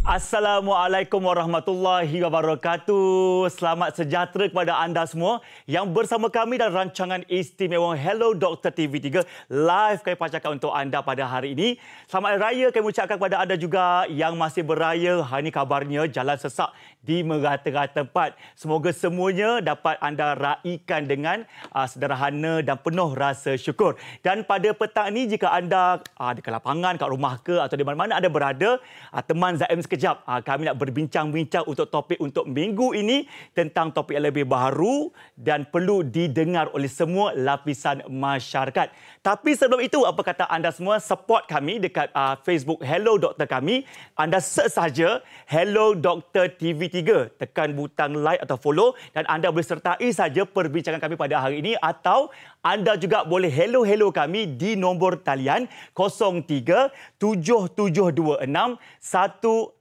Assalamualaikum warahmatullahi wabarakatuh. Selamat sejahtera kepada anda semua yang bersama kami dalam rancangan istimewa Hello Dr. TV3 live kami pancarkan untuk anda pada hari ini. Selamat Hari Raya kami ucapkan kepada anda juga yang masih beraya. Hari ini kabarnya jalan sesak di merata-rata tempat. Semoga semuanya dapat anda raikan dengan sederhana dan penuh rasa syukur. Dan pada petang ini jika anda di lapangan, kat rumah ke atau di mana-mana anda berada, teman Zaim sekejap. Kami nak berbincang-bincang untuk topik untuk minggu ini tentang topik yang lebih baru dan perlu didengar oleh semua lapisan masyarakat. Tapi sebelum itu, apa kata anda semua support kami dekat Facebook Hello Doktor kami. Anda search saja Hello Doktor TV3. Tekan butang like atau follow dan anda boleh sertai saja perbincangan kami pada hari ini atau anda juga boleh hello kami di nombor talian 03 7726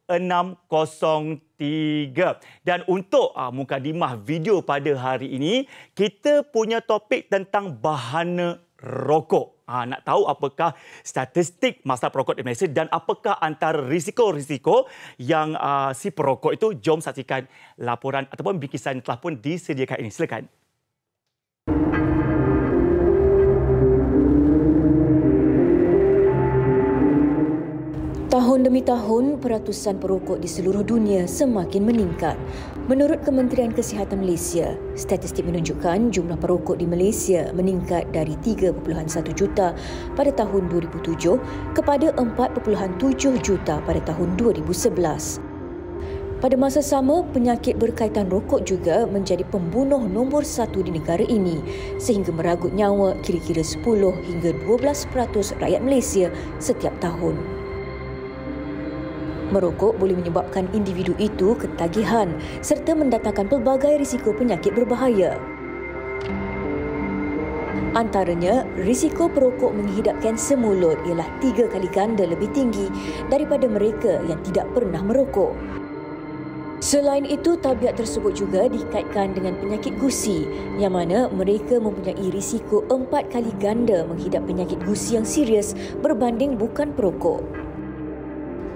1603. Dan untuk mukadimah video pada hari ini, kita punya topik tentang bahana rokok. Nak tahu apakah statistik masalah perokok di Malaysia dan apakah antara risiko-risiko yang si perokok itu? Jom saksikan laporan ataupun bingkisan yang telah pun disediakan ini. Silakan. Tahun demi tahun, peratusan perokok di seluruh dunia semakin meningkat. Menurut Kementerian Kesihatan Malaysia, statistik menunjukkan jumlah perokok di Malaysia meningkat dari 3.1 juta pada tahun 2007 kepada 4.7 juta pada tahun 2011. Pada masa sama, penyakit berkaitan rokok juga menjadi pembunuh nombor 1 di negara ini sehingga meragut nyawa kira-kira 10 hingga 12% rakyat Malaysia setiap tahun. Merokok boleh menyebabkan individu itu ketagihan serta mendatangkan pelbagai risiko penyakit berbahaya. Antaranya, risiko perokok menghidap kanser mulut ialah 3 kali ganda lebih tinggi daripada mereka yang tidak pernah merokok. Selain itu, tabiat tersebut juga dikaitkan dengan penyakit gusi yang mana mereka mempunyai risiko 4 kali ganda menghidap penyakit gusi yang serius berbanding bukan perokok.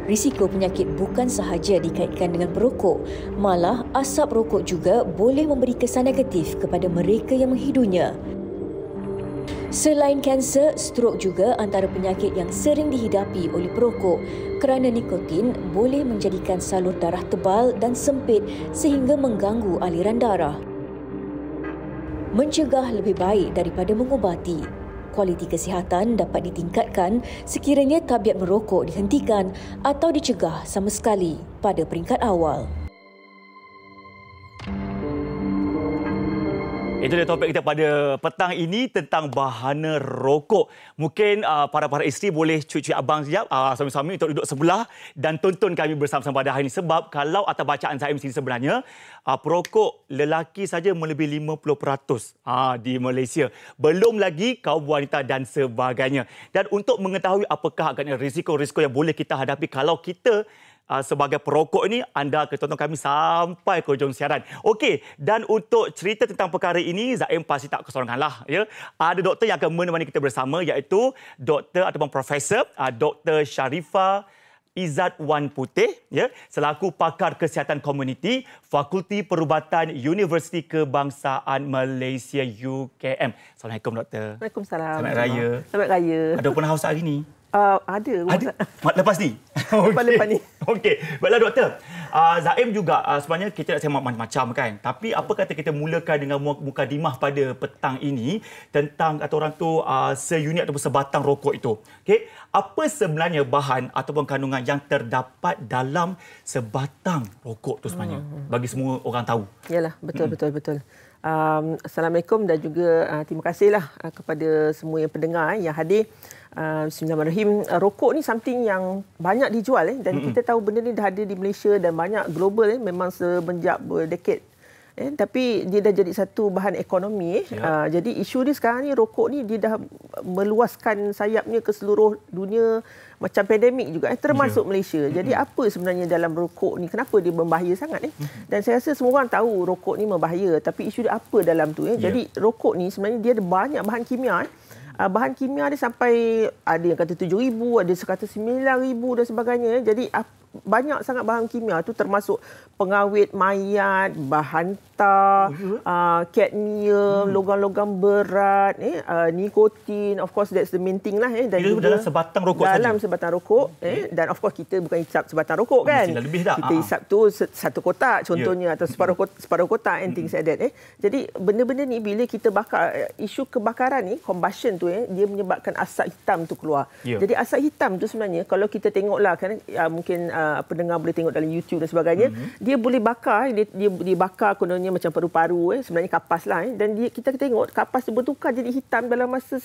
Risiko penyakit bukan sahaja dikaitkan dengan perokok, malah asap rokok juga boleh memberi kesan negatif kepada mereka yang menghidunya. Selain kanser, strok juga antara penyakit yang sering dihidapi oleh perokok kerana nikotin boleh menjadikan salur darah tebal dan sempit sehingga mengganggu aliran darah. Mencegah lebih baik daripada mengubati. Kualiti kesihatan dapat ditingkatkan sekiranya tabiat merokok dihentikan atau dicegah sama sekali pada peringkat awal. Itu dia topik kita pada petang ini tentang bahana rokok. Mungkin para isteri boleh cuci abang sekejap, suami-suami untuk duduk sebelah dan tonton kami bersama-sama pada hari ini. Sebab kalau atas bacaan Zaim sini sebenarnya, perokok lelaki saja melebihi 50% di Malaysia. Belum lagi kaum wanita dan sebagainya. Dan untuk mengetahui apakah agaknya risiko-risiko yang boleh kita hadapi kalau kita sebagai perokok ini, anda akan tonton kami sampai ke hujung siaran. Okey, dan untuk cerita tentang perkara ini, Zaim pasti tak kesoranganlah. Ya. Ada doktor yang akan menemani kita bersama iaitu Doktor ataupun Profesor Dr. Sharifah Izzat Wan Putih, ya, selaku pakar kesihatan komuniti Fakulti Perubatan Universiti Kebangsaan Malaysia UKM. Assalamualaikum Doktor. Waalaikumsalam. Selamat Raya. Selamat Raya. Ada open house hari ini? Ada. Lepas ni? Lepas ni. Okey. Baiklah Doktor. Zaim juga sebenarnya kita nak sembang macam-macam kan. Tapi apa kata kita mulakan dengan mukadimah pada petang ini tentang kata orang tu seunit ataupun sebatang rokok itu. Okey. Apa sebenarnya bahan ataupun kandungan yang terdapat dalam sebatang rokok tu sebenarnya? Bagi semua orang tahu. Yalah, betul. Assalamualaikum dan juga terima kasihlah kepada semua yang pendengar yang hadir. Bismillahirrahmanirrahim. Rokok ni something yang banyak dijual dan kita tahu benda ni dah ada di Malaysia dan banyak global memang semenjak berdekade. Tapi dia dah jadi satu bahan ekonomi. Jadi isu dia sekarang ni rokok ni dia dah meluaskan sayapnya ke seluruh dunia macam pandemik juga termasuk Malaysia. Jadi apa sebenarnya dalam rokok ni, kenapa dia berbahaya sangat Dan saya rasa semua orang tahu rokok ni berbahaya, tapi isu dia apa dalam tu Jadi rokok ni sebenarnya dia ada banyak bahan kimia bahan kimia dia sampai ada yang kata 7,000, ada yang kata 9,000 dan sebagainya. Jadi banyak sangat bahan kimia tu, termasuk pengawet mayat, bahan tar, kadmium, logam-logam berat, nikotin. Of course that's the main thing lah. Dan itu dalam sebatang rokok saja. Dalam sebatang rokok. Dan of course kita bukan hisap sebatang rokok kan. Mestilah lebih dah. Kita hisap tu satu kotak contohnya, atau separuh kotak and things like that. Jadi benda-benda ni bila kita bakar, isu kebakaran ni, combustion tu dia menyebabkan asap hitam tu keluar. Jadi asap hitam tu sebenarnya kalau kita tengoklah kan, mungkin pendengar boleh tengok dalam YouTube dan sebagainya, dia boleh bakar, dia dibakar kononnya macam paru-paru, sebenarnya kapas lah. Dan kita tengok kapas tu bertukar jadi hitam dalam masa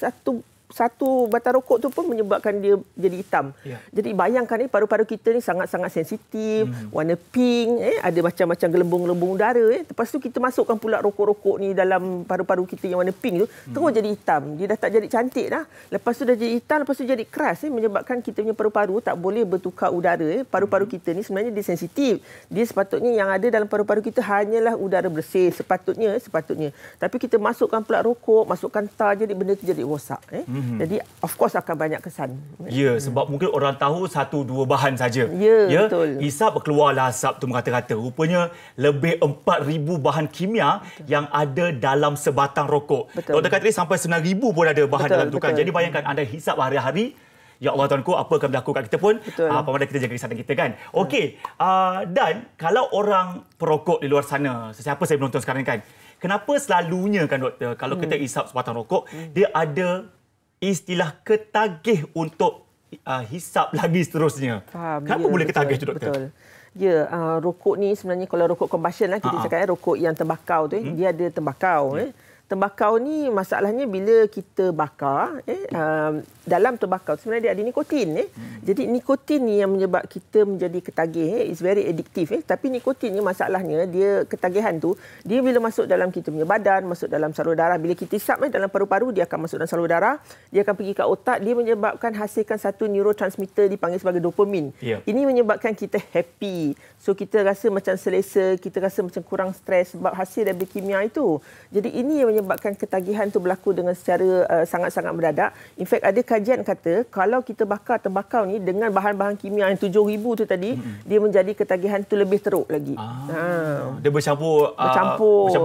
satu batang rokok tu pun menyebabkan dia jadi hitam. Jadi bayangkan paru-paru kita ni sangat-sangat sensitif, warna pink, ada macam-macam gelembung-gelembung udara. Lepas tu kita masukkan pula rokok-rokok ni dalam paru-paru kita yang warna pink tu, terus jadi hitam. Dia dah tak jadi cantik dah. Lepas tu dah jadi hitam, lepas tu jadi keras, menyebabkan kita punya paru-paru tak boleh bertukar udara. Paru-paru kita ni sebenarnya dia sensitif. Dia sepatutnya yang ada dalam paru-paru kita hanyalah udara bersih, sepatutnya. Tapi kita masukkan pula rokok, masukkan tar, jadi benda tu jadi rosak. Jadi of course akan banyak kesan. Ya, sebab mungkin orang tahu 1-2 bahan saja. Ya, betul. Hisap keluarlah asap tu merata-rata. Rupanya lebih 4,000 bahan kimia yang ada dalam sebatang rokok. Doktor kata sampai 9,000 pun ada bahan dalam tu kan. Jadi bayangkan anda hisap hari-hari, ya Allah tuanku, apa akan berlaku kat kita pun, pamandah kita jaga kesihatan kita kan. Okey, dan kalau orang perokok di luar sana, sesiapa saya menonton sekarang kan, kenapa selalunya kan doktor, kalau kita hisap sebatang rokok, dia ada istilah ketagih untuk hisap lagi seterusnya. Kenapa boleh ketagih tu doktor? Betul. Ya, rokok ni sebenarnya kalau rokok combustion lah kita cakap, rokok yang tembakau tu, dia ada tembakau. Tembakau ni masalahnya bila kita bakar, dalam tembakau sebenarnya dia ada nikotin. Jadi nikotin ni yang menyebab kita menjadi ketagih. It's very addictive. Tapi nikotin ni masalahnya, dia ketagihan tu, dia bila masuk dalam kita punya badan, masuk dalam salur darah, bila kita hisap dalam paru-paru, dia akan masuk dalam salur darah, dia akan pergi ke otak, dia menyebabkan hasilkan satu neurotransmitter dipanggil sebagai dopamin. Ini menyebabkan kita happy. So kita rasa macam selesa, kita rasa macam kurang stres sebab hasil dari kimia itu. Jadi ini yang menyebabkan ketagihan tu berlaku dengan secara sangat-sangat mendadak. In fact, ada kajian kata kalau kita bakar tembakau ni dengan bahan-bahan kimia yang 7,000 tu tadi, dia menjadi ketagihan tu lebih teruk lagi. Dia bercampur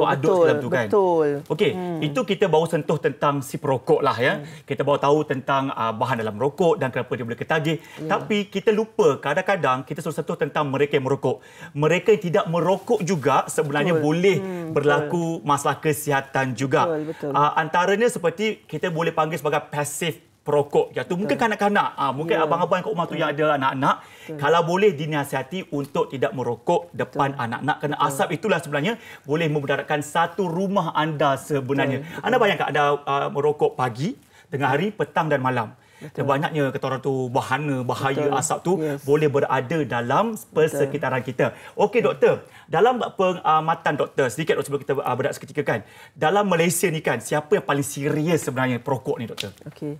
aduk dalam tu kan. Betul. Okey, itu kita baru sentuh tentang si perokok lah ya. Kita baru tahu tentang bahan dalam rokok dan kenapa dia boleh ketagih. Tapi kita lupa kadang-kadang kita selalu sentuh tentang mereka yang merokok. Mereka yang tidak merokok juga sebenarnya boleh berlaku masalah kesihatan juga. Antaranya seperti kita boleh panggil sebagai pasif perokok. Iaitu mungkin kanak-kanak, mungkin abang-abang kat rumah tu yang ada anak-anak, kalau boleh dinasihati untuk tidak merokok depan anak-anak, kerana asap itulah sebenarnya boleh memudaratkan satu rumah anda sebenarnya. Anda bayangkan ada merokok pagi, tengah hari, petang dan malam. Dan banyaknya kata orang tu bahaya asap tu boleh berada dalam persekitaran kita. Okey doktor, dalam pengamatan doktor, sedikit sebelum kita berehat seketika kan, dalam Malaysia ni kan, siapa yang paling serius sebenarnya perokok ni doktor? Okey.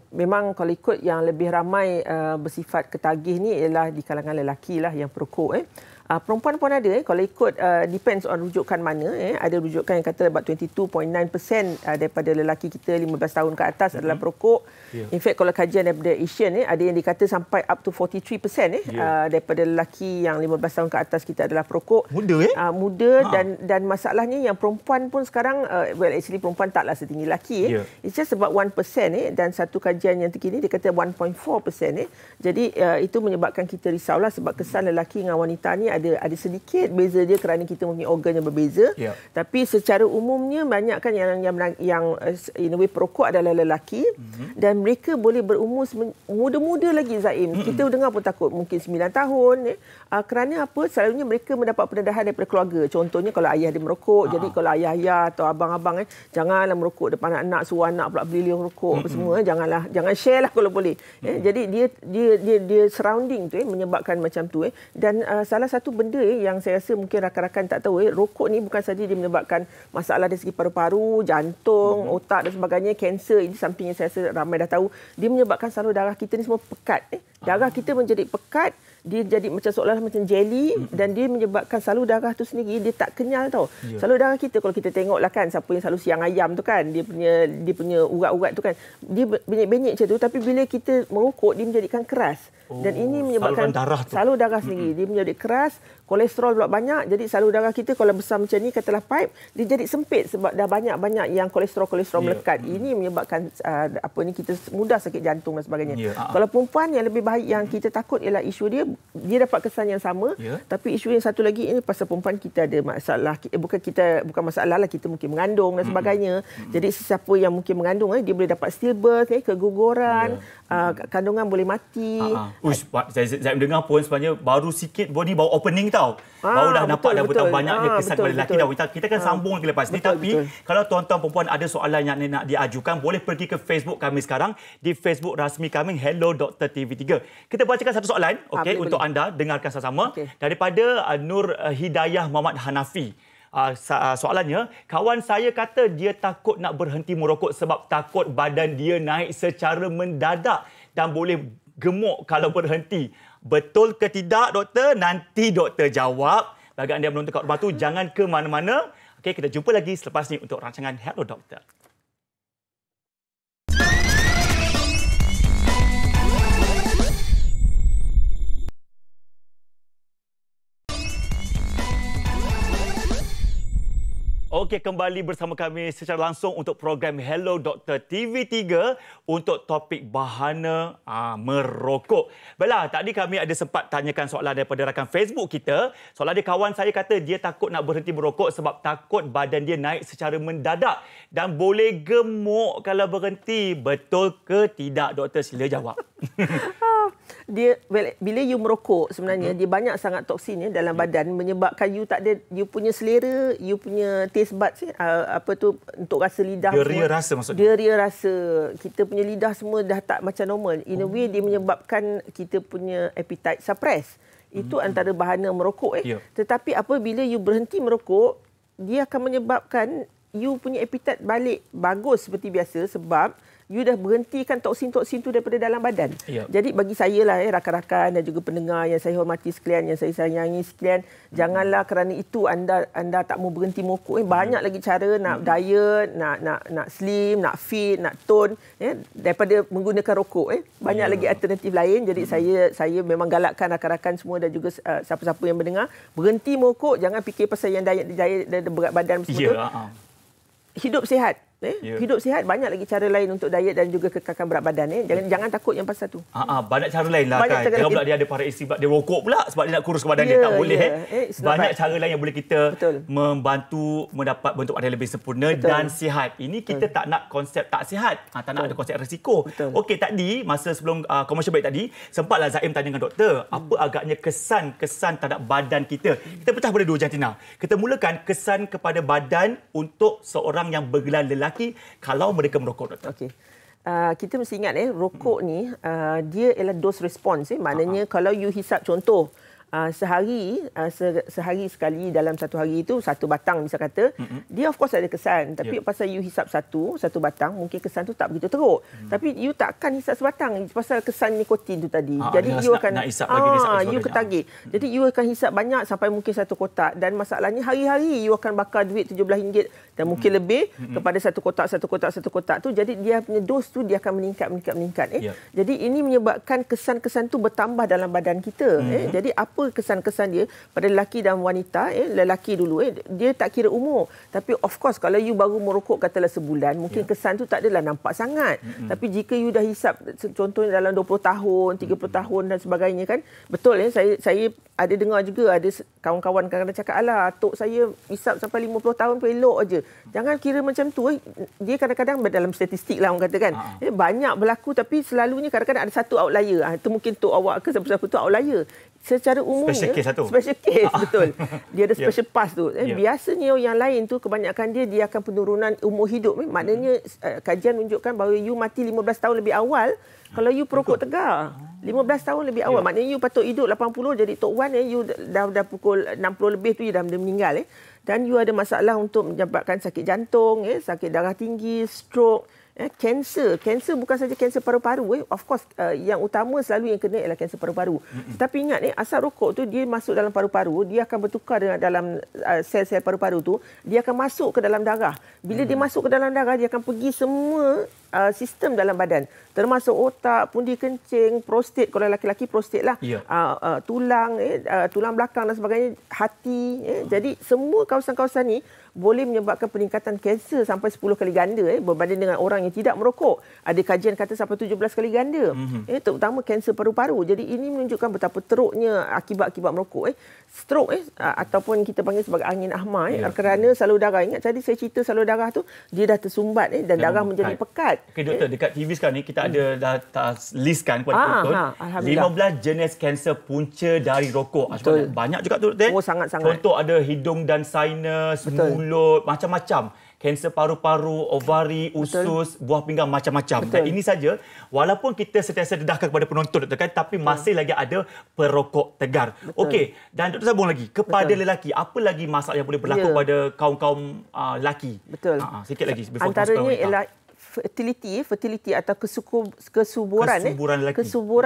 Memang kalau ikut yang lebih ramai bersifat ketagih ni ialah di kalangan lelaki lah yang perokok. Perempuan pun ada. Kalau ikut depends on rujukan mana. Ada rujukan yang kata about 22.9% daripada lelaki kita 15 tahun ke atas adalah perokok. In fact, kalau kajian daripada Asian, ada yang dikata sampai up to 43% daripada lelaki yang 15 tahun ke atas kita adalah perokok. Muda muda dan masalahnya yang perempuan pun sekarang, well actually perempuan taklah setinggi lelaki. It's just about 1%. Dan satu kajian yang terkini dia kata 1.4%. Jadi itu menyebabkan kita risaulah sebab kesan lelaki dengan wanita ni ada sedikit beza dia kerana kita mempunyai organ yang berbeza. Tapi secara umumnya banyak kan yang in a way perokok adalah lelaki dan mereka boleh berumur muda-muda lagi Zaim. Kita dengar pun takut mungkin 9 tahun kerana apa? Selalunya mereka mendapat pendedahan daripada keluarga. Contohnya kalau ayah dia merokok, jadi kalau ayah-ayah atau abang-abang janganlah merokok depan anak, suruh anak pula beli rokok apa semua, jangan share lah kalau boleh. Jadi dia surrounding tu menyebabkan macam tu dan salah satu benda yang saya rasa mungkin rakan-rakan tak tahu, rokok ni bukan saja dia menyebabkan masalah dari segi paru-paru, jantung, otak dan sebagainya, kanser. Ini something yang saya rasa ramai dah tahu. Dia menyebabkan salur darah kita ni semua pekat. Darah kita menjadi pekat dia jadi macam seolah-olah macam jelly dan dia menyebabkan salur darah tu sendiri dia tak kenyal tau. Salur darah kita kalau kita tengoklah kan siapa yang selalu siang ayam tu kan, dia punya urat-urat tu kan, dia benyek-benyek macam tu, tapi bila kita merokok dia menjadikan keras. Dan ini menyebabkan salur darah sendiri dia menjadi keras, kolesterol pula banyak. Jadi salur darah kita kalau besar macam ni katalah pipe, dia jadi sempit sebab dah banyak-banyak yang kolesterol melekat. Ini menyebabkan kita mudah sakit jantung dan sebagainya. Kalau perempuan yang lebih baik yang kita takut ialah isu dia dapat kesan yang sama, tapi isu yang satu lagi ini pasal perempuan kita ada masalah, bukan masalah lah, kita mungkin mengandung dan sebagainya. Jadi sesiapa yang mungkin mengandung dia boleh dapat stillbirth, keguguran, kandungan boleh mati. Saya dengar pun sebenarnya baru sikit ni baru opening tau. Baru dah nampak dah betapa banyaknya kesan pada lelaki dah. Kita kan sambung lagi lepas ni. Tapi kalau tuan-tuan perempuan ada soalan yang nak diajukan, boleh pergi ke Facebook kami sekarang, di Facebook rasmi kami Hello Dr. TV3. Kita bacakan satu soalan untuk anda, dengarkan sama-sama. Daripada Nur Hidayah Muhammad Hanafi. Soalannya, kawan saya kata dia takut nak berhenti merokok sebab takut badan dia naik secara mendadak dan boleh gemuk kalau berhenti. Betul ke tidak, doktor? Nanti doktor jawab. Bagi anda yang menonton kat rumah tu, jangan ke mana-mana. Okey, kita jumpa lagi selepas ni untuk rancangan Hello Doktor. Okey, kembali bersama kami secara langsung untuk program Hello Dr. TV3 untuk topik bahana merokok. Baiklah, tadi kami ada sempat tanyakan soalan daripada rakan Facebook kita. Soalan dia, kawan saya kata dia takut nak berhenti merokok sebab takut badan dia naik secara mendadak dan boleh gemuk kalau berhenti. Betul ke tidak, doktor? Sila jawab. Bila you merokok sebenarnya dia banyak sangat toksin dalam badan, menyebabkan you tak ada you punya selera, you punya taste buds untuk rasa lidah. Dia ria rasa maksudnya. Dia ria rasa. Kita punya lidah semua dah tak macam normal. In a way dia menyebabkan kita punya appetite suppress. Itu antara bahana merokok. Tetapi apabila you berhenti merokok, dia akan menyebabkan you punya appetite balik bagus seperti biasa sebab you dah berhentikan toksin-toksin tu daripada dalam badan. Jadi bagi saya lah, rakan-rakan dan juga pendengar yang saya hormati sekalian, yang saya sayangi sekalian, janganlah kerana itu anda tak mau berhenti merokok. Banyak lagi cara nak diet, nak slim, nak fit, nak tone, daripada menggunakan rokok. Banyak lagi alternatif lain. Jadi saya memang galakkan rakan-rakan semua dan juga siapa-siapa yang mendengar, berhenti merokok, jangan fikir pasal yang diet berat badan semua tu. Hidup sihat. Hidup sihat, banyak lagi cara lain untuk diet dan juga kekalkan berat badan. Jangan takut yang pasal tu. Banyak cara lain lah kan. Jangan pula dia ada para isteri dia rokok pula sebab dia nak kurus badan dia. Tak boleh. Banyak cara lain yang boleh kita membantu mendapat bentuk badan lebih sempurna dan sihat. Ini kita tak nak konsep tak sihat. Tak nak ada konsep risiko. Okey, tadi masa sebelum commercial break tadi, sempatlah Zaim tanya dengan doktor, apa agaknya kesan-kesan terhadap badan kita. Kita pecah pada dua jantina. Kita mulakan kesan kepada badan untuk seorang yang bergelar lelaki kalau mereka merokok, doktor. Okey. Kita mesti ingat rokok ni dia ialah dose response. Maknanya kalau you hisap contoh sehari sekali dalam satu hari itu satu batang bisa kata, dia of course ada kesan, tapi pasal you hisap satu batang, mungkin kesan tu tak begitu teruk. Tapi you takkan hisap sebatang pasal kesan nikotin tu tadi. Jadi you akan nak hisap lagi, you ketagih. Jadi you akan hisap banyak sampai mungkin satu kotak, dan masalahnya hari-hari you akan bakar duit RM17 dan mungkin lebih kepada satu kotak tu. Jadi dia punya dos tu dia akan meningkat. Jadi ini menyebabkan kesan-kesan tu bertambah dalam badan kita. Jadi apa kesan-kesan dia pada lelaki dan wanita, lelaki dulu dia tak kira umur, tapi of course kalau you baru merokok katalah sebulan, mungkin kesan tu tak adalah nampak sangat. Tapi jika you dah hisap contohnya dalam 20 tahun, 30 tahun dan sebagainya kan, betul saya ada dengar juga ada kawan-kawan kadang-kadang cakap, alah atuk saya hisap sampai 50 tahun pun elok aje. Jangan kira macam tu. Dia kadang-kadang dalam statistik lah orang kata kan, banyak berlaku, tapi selalunya kadang-kadang ada satu outlier. Itu mungkin tok awak ke siapa-siapa tu outlier. Secara umumnya special case betul. Dia ada special pass tu. Biasanya yang lain tu kebanyakan dia akan penurunan umur hidup. Maknanya kajian menunjukkan bahawa you mati 15 tahun lebih awal kalau you perokok tegar. 15 tahun lebih awal. Maknanya you patut hidup 80, jadi Tok Wan you dah pukul 60 lebih tu you dah meninggal. Dan you ada masalah untuk menyebabkan sakit jantung, sakit darah tinggi, stroke. Kanser bukan saja kanser paru-paru. Of course, yang utama selalu yang kena ialah kanser paru-paru. Tapi ingat, asap rokok tu dia masuk dalam paru-paru, dia akan bertukar dengan dalam sel-sel paru-paru tu, dia akan masuk ke dalam darah. Bila dia masuk ke dalam darah, dia akan pergi semua sistem dalam badan. Termasuk otak, pundi kencing, prostat, kalau lelaki-lelaki prostat lah, tulang, tulang belakang dan sebagainya, hati. Jadi semua kawasan-kawasan ni boleh menyebabkan peningkatan kanser sampai 10 kali ganda berbanding dengan orang yang tidak merokok. Ada kajian kata sampai 17 kali ganda. Terutama kanser paru-paru. Jadi ini menunjukkan betapa teruknya akibat-akibat merokok. Stroke ataupun kita panggil sebagai angin ahmar kerana salur darah. Ingat tadi saya cerita salur darah tu dia dah tersumbat dan darah menjadi pekat. Okey doktor, dekat TV sekarang ni kita ada dah listkan kepada penonton 15 jenis kanser punca dari rokok. Banyak juga tu doktor. Sangat-sangat. Contoh ada hidung dan sinus, mulut, macam-macam. Kanser paru-paru, ovari, usus, buah pinggang, macam-macam. Dan ini saja, walaupun kita sentiasa dedahkan kepada penonton, doktor, tapi masih lagi ada perokok tegar. Okey, dan doktor sambung lagi. Kepada lelaki, apa lagi masalah yang boleh berlaku pada kaum-kaum lelaki? Betul. Sikit lagi. Antaranya ialah fertility atau kesuburan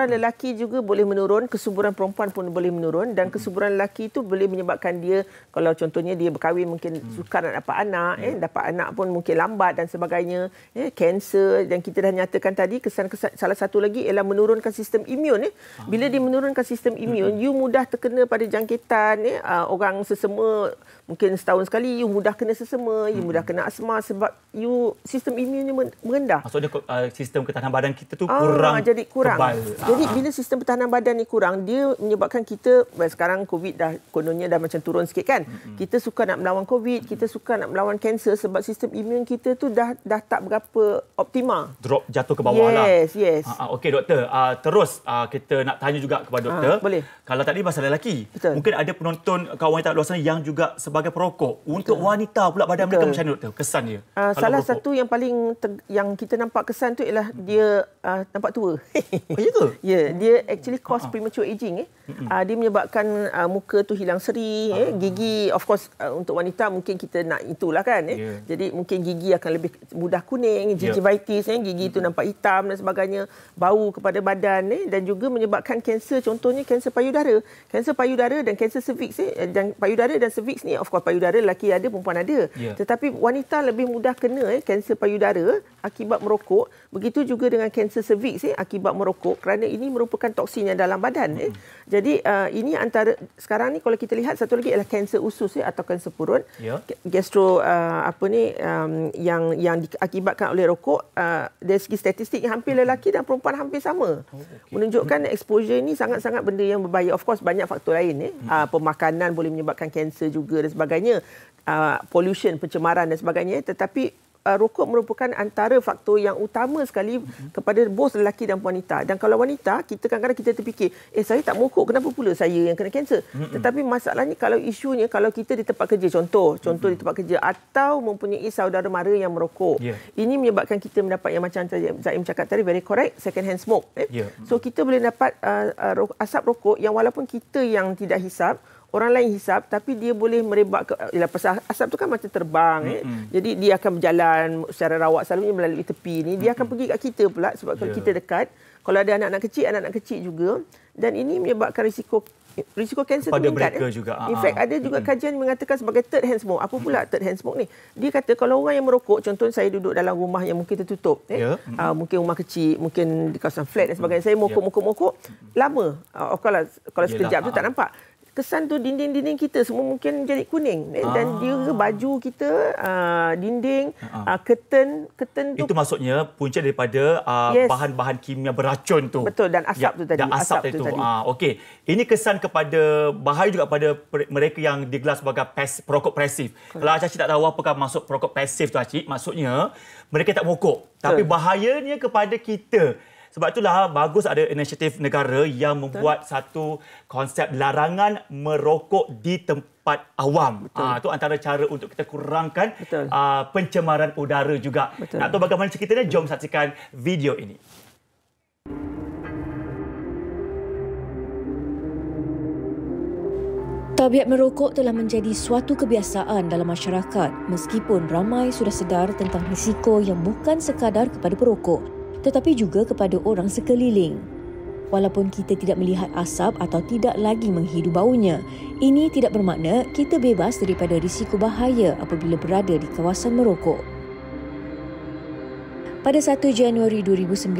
lelaki juga boleh menurun, kesuburan perempuan pun boleh menurun, dan kesuburan lelaki itu boleh menyebabkan dia, kalau contohnya dia berkahwin mungkin sukar nak dapat anak, dapat anak pun mungkin lambat dan sebagainya, kanser. Dan kita dah nyatakan tadi kesan-kesan salah satu lagi ialah menurunkan sistem imun. Bila dia menurunkan sistem imun, you mudah terkena pada jangkitan, orang sesama mungkin setahun sekali you mudah kena sesama, you mudah kena asma sebab you sistem imunnya merendah. Maksudnya sistem ketahanan badan kita tu kurang tebal. Jadi bila sistem pertahanan badan ni kurang, dia menyebabkan kita, sekarang COVID dah kononnya dah macam turun sikit kan. Kita suka nak melawan COVID, kita suka nak melawan kanser sebab sistem imun kita tu dah tak berapa optimal. Drop jatuh ke bawah lah. Yes. Okey doktor, terus kita nak tanya juga kepada doktor. Boleh. Kalau tadi pasal lelaki, mungkin ada penonton kawan wanita luar sana yang juga sebagai perokok. Untuk wanita pula badan mereka macam mana doktor? Kesan dia? Salah satu yang paling yang kita nampak kesan tu ialah dia nampak tua. Oh, ya ke? Ya, dia actually cause premature aging. Dia menyebabkan muka tu hilang seri, gigi of course untuk wanita mungkin kita nak itulah kan. Jadi mungkin gigi akan lebih mudah kuning, gingivitis, gigi tu nampak hitam dan sebagainya, bau kepada badan dan juga menyebabkan kanser, contohnya kanser payudara. Kanser payudara dan kanser cervix dan payudara dan cervix ni, of course payudara lelaki ada, perempuan ada. Tetapi wanita lebih mudah kena kanser payudara akibat merokok. Begitu juga dengan kanser cervix akibat merokok kerana ini merupakan toksin yang dalam badan. Jadi ini antara sekarang ni kalau kita lihat satu lagi adalah kanser usus atau kanser perut. Gastro yang diakibatkan oleh rokok, dari segi statistik hampir lelaki dan perempuan hampir sama. Menunjukkan exposure ini sangat-sangat benda yang berbahaya. Of course banyak faktor lain pemakanan boleh menyebabkan kanser juga dan sebagainya. Pollution, pencemaran dan sebagainya, tetapi rokok merupakan antara faktor yang utama sekali kepada both lelaki dan wanita. Dan kalau wanita, kita kadang-kadang kita terfikir, saya tak merokok, kenapa pula saya yang kena kanser? Tetapi masalahnya kalau isunya, kalau kita di tempat kerja, contoh di tempat kerja atau mempunyai saudara mara yang merokok, ini menyebabkan kita mendapat yang macam Zaim cakap tadi, very correct, second hand smoke. So kita boleh dapat asap rokok yang walaupun kita yang tidak hisap, orang lain hisap, tapi dia boleh merebak ke, pasal asap tu kan macam terbang. Jadi dia akan berjalan secara rawak, selalunya melalui tepi ni. Dia akan pergi kat kita pula sebab kalau kita dekat. Kalau ada anak-anak kecil juga. Dan ini menyebabkan risiko kanser pada meningkat. Mereka juga. In fact, ada juga kajian yang mengatakan sebagai third hand smoke. Apa pula third hand smoke ni? Dia kata kalau orang yang merokok, contoh saya duduk dalam rumah yang mungkin tertutup. Mungkin rumah kecil, mungkin di kawasan flat dan sebagainya. Saya mokok lama. Kalau sekejap tu tak nampak. Kesan tu dinding-dinding kita semua mungkin jadi kuning dan juga baju kita, dinding, curtain tu. Itu maksudnya punca daripada bahan-bahan kimia beracun tu. Betul, dan asap tu tadi. Dan asap tu tadi. Okey. Ini kesan kepada bahaya juga pada mereka yang digelar sebagai perokok pasif. Kalau Acik tak tahu apakah maksud perokok pasif tu Acik, maksudnya mereka tak merokok. Tapi bahayanya kepada kita. Sebab itulah bagus ada inisiatif negara yang membuat satu konsep larangan merokok di tempat awam. Itu antara cara untuk kita kurangkan pencemaran udara juga. Nak tahu bagaimana ceritanya? Jom saksikan video ini. Tabiat merokok telah menjadi suatu kebiasaan dalam masyarakat meskipun ramai sudah sedar tentang risiko yang bukan sekadar kepada perokok tetapi juga kepada orang sekeliling. Walaupun kita tidak melihat asap atau tidak lagi menghidu baunya, ini tidak bermakna kita bebas daripada risiko bahaya apabila berada di kawasan merokok. Pada 1 Januari 2019,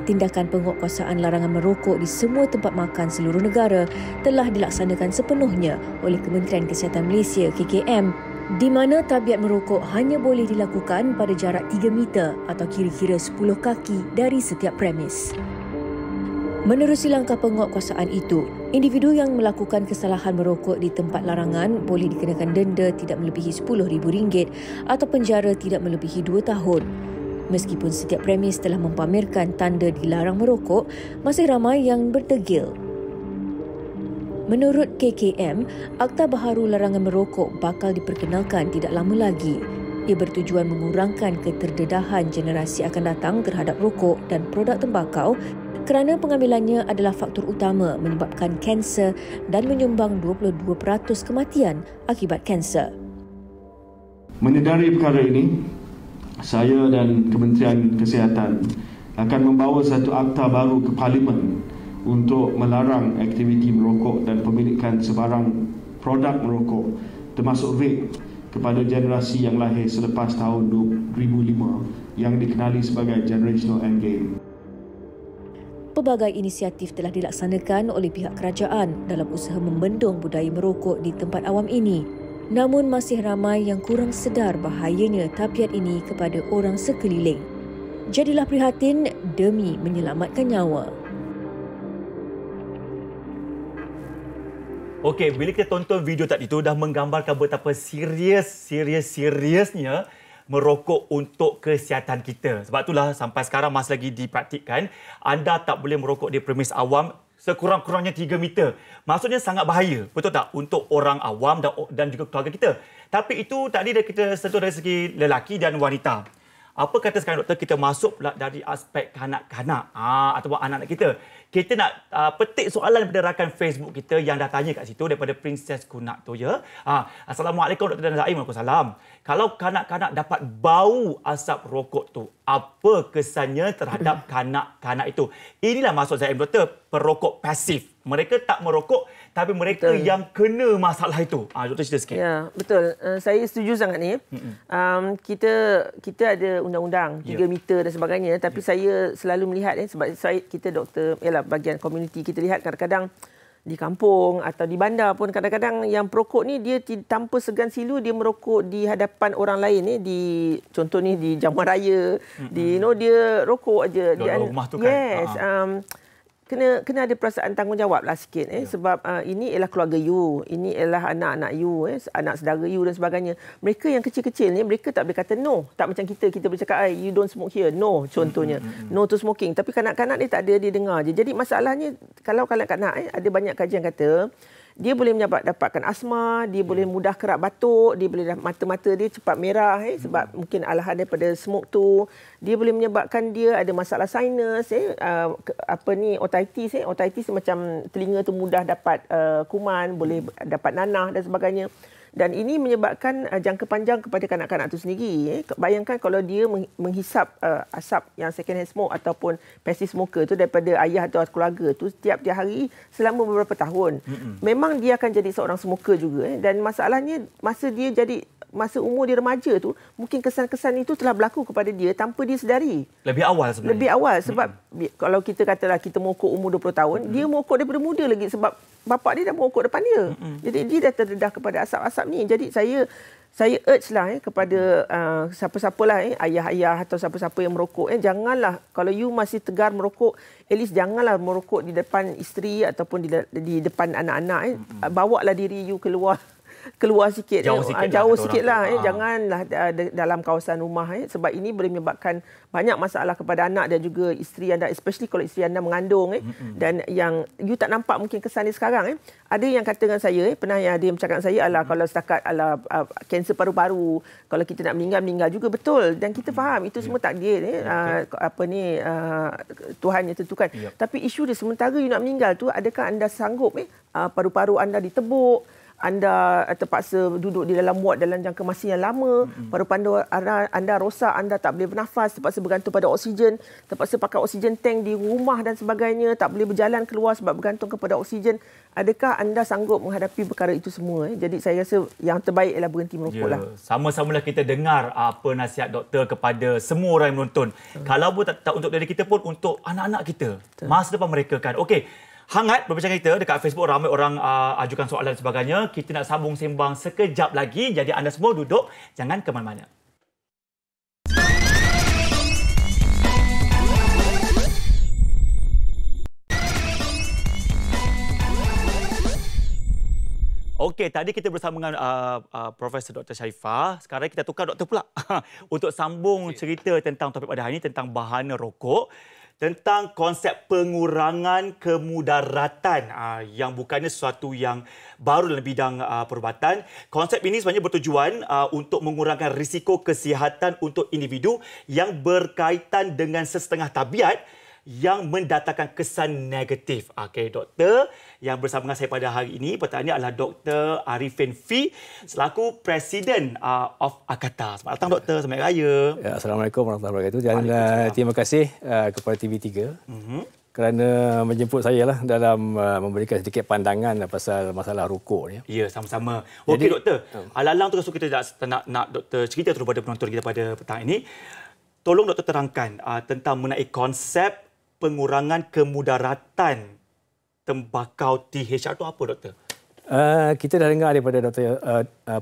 tindakan penguatkuasaan larangan merokok di semua tempat makan seluruh negara telah dilaksanakan sepenuhnya oleh Kementerian Kesihatan Malaysia KKM, di mana tabiat merokok hanya boleh dilakukan pada jarak 3 meter atau kira-kira 10 kaki dari setiap premis. Menerusi langkah penguatkuasaan itu, individu yang melakukan kesalahan merokok di tempat larangan boleh dikenakan denda tidak melebihi RM10,000 atau penjara tidak melebihi 2 tahun. Meskipun setiap premis telah mempamerkan tanda dilarang merokok, masih ramai yang bertegil. Menurut KKM, Akta Baharu Larangan Merokok bakal diperkenalkan tidak lama lagi. Ia bertujuan mengurangkan keterdedahan generasi akan datang terhadap rokok dan produk tembakau kerana pengambilannya adalah faktor utama menyebabkan kanser dan menyumbang 22% kematian akibat kanser. Menyedari perkara ini, saya dan Kementerian Kesihatan akan membawa satu akta baru ke Parlimen untuk melarang aktiviti merokok dan pemilikan sebarang produk merokok termasuk vape kepada generasi yang lahir selepas tahun 2005 yang dikenali sebagai Generational Endgame. Pelbagai inisiatif telah dilaksanakan oleh pihak kerajaan dalam usaha membendung budaya merokok di tempat awam ini. Namun masih ramai yang kurang sedar bahayanya tabiat ini kepada orang sekeliling. Jadilah prihatin demi menyelamatkan nyawa. Okey, bila kita tonton video tadi itu dah menggambarkan betapa seriusnya merokok untuk kesihatan kita. Sebab itulah sampai sekarang masih lagi dipraktikkan, anda tak boleh merokok di premis awam sekurang-kurangnya 3 meter. Maksudnya sangat bahaya, betul tak? Untuk orang awam dan juga keluarga kita. Tapi itu tadi kita sentuh dari segi lelaki dan wanita. Apa kata sekarang doktor, kita masuk pula dari aspek kanak-kanak ataupun anak-anak kita. Kita nak petik soalan daripada rakan Facebook kita yang dah tanya kat situ daripada Princess Kunak tu ya. Assalamualaikum Dr. Dan Zaim. Waalaikumsalam. Kalau kanak-kanak dapat bau asap rokok tu, apa kesannya terhadap kanak-kanak itu? Inilah maksud Zaim doktor, perokok pasif. Mereka tak merokok tapi mereka yang kena masalah itu. Doktor cerita sikit. Ya, betul. Saya setuju sangat ni. Kita ada undang-undang 3 meter dan sebagainya, tapi saya selalu melihat sebab kita doktor bahagian komuniti, kita lihat kadang-kadang di kampung atau di bandar pun kadang-kadang yang perokok ni dia tanpa segan silu dia merokok di hadapan orang lain contoh ni di jamuan raya, dia rokok aja. Rumah tu kan. Yes. Kena ada perasaan tanggungjawab lah sikit sebab ini ialah keluarga you, ini ialah anak-anak you, anak saudara you dan sebagainya. Mereka yang kecil-kecil ni mereka tak boleh kata no, tak macam kita boleh cakap you don't smoke here, no contohnya, no to smoking. Tapi kanak-kanak ni tak ada, dia dengar je. Jadi masalahnya kalau kanak-kanak ada banyak kajian kata dia boleh dapatkan asma, dia boleh mudah kerap batuk, dia boleh mata-mata dia cepat merah sebab mungkin alahan daripada smoke tu. Dia boleh menyebabkan dia ada masalah sinus, otitis. Otitis macam telinga tu mudah dapat kuman, boleh dapat nanah dan sebagainya. Dan ini menyebabkan jangka panjang kepada kanak-kanak itu sendiri. Bayangkan kalau dia menghisap asap yang second hand smoke ataupun passive smoker tu daripada ayah atau keluarga tu setiap hari selama beberapa tahun. Memang dia akan jadi seorang smoker juga. Dan masalahnya masa umur dia remaja tu, mungkin kesan-kesan itu telah berlaku kepada dia tanpa dia sedari. Lebih awal sebenarnya. Lebih awal sebab kalau kita katalah kita merokok umur 20 tahun, dia merokok daripada muda lagi sebab bapa dia dah merokok depan dia. Jadi dia dah terdedah kepada asap-asap ni. Jadi saya urge lah kepada siapa-siapa lah ayah-ayah atau siapa-siapa yang merokok janganlah, kalau you masih tegar merokok, at least janganlah merokok di depan isteri ataupun di depan anak-anak. Bawalah diri you keluar sikit, jauh sikit lah. Janganlah dalam kawasan rumah sebab ini boleh menyebabkan banyak masalah kepada anak dan juga isteri anda, especially kalau isteri anda mengandung dan yang you tak nampak mungkin kesan dia sekarang. Ada yang kata dengan saya, pernah yang ada yang bercakap dengan saya, kalau setakat kanser paru-paru, kalau kita nak meninggal juga, betul, dan kita faham itu semua takdir Tuhan yang tentukan. Tapi isu dia sementara you nak meninggal tu, adakah anda sanggup paru-paru anda ditebuk anda terpaksa duduk di dalam ward dalam jangka masa yang lama, paru-paru anda rosak, anda tak boleh bernafas, terpaksa bergantung pada oksigen, terpaksa pakai oksigen tank di rumah dan sebagainya, tak boleh berjalan keluar sebab bergantung kepada oksigen. Adakah anda sanggup menghadapi perkara itu semua? Jadi saya rasa yang terbaik ialah berhenti merokoklah. Sama-samalah kita dengar apa nasihat doktor kepada semua orang yang menonton. Kalau pun tak untuk diri kita pun, untuk anak-anak kita. Masa depan mereka kan. Okey. Hangat berbincangan kita dekat Facebook, ramai orang ajukan soalan dan sebagainya. Kita nak sambung sembang sekejap lagi. Jadi anda semua duduk, jangan ke mana-mana. Okey, tadi kita bersama dengan Profesor Dr. Sharifah. Sekarang kita tukar doktor pula untuk sambung cerita tentang topik pada hari ini, tentang bahana rokok, tentang konsep pengurangan kemudaratan yang bukannya sesuatu yang baru dalam bidang perubatan. Konsep ini sebenarnya bertujuan untuk mengurangkan risiko kesihatan untuk individu yang berkaitan dengan sesetengah tabiat yang mendatangkan kesan negatif. Okey, doktor yang bersama dengan saya pada hari ini, petang ini adalah Dr. Arifin Fee selaku Presiden of Akata. Selamat datang doktor, selamat raya. Ya, Assalamualaikum warahmatullahi wabarakatuh. Dan terima kasih kepada TV3 kerana menjemput saya lah dalam memberikan sedikit pandangan pasal masalah rokok ni. Ya, sama-sama. Okey doktor, alalang terus kita nak doktor cerita terus pada penonton kita pada petang ini. Tolong doktor terangkan tentang mengenai konsep pengurangan kemudaratan tembakau THR itu apa, doktor? Kita dah dengar daripada Dr.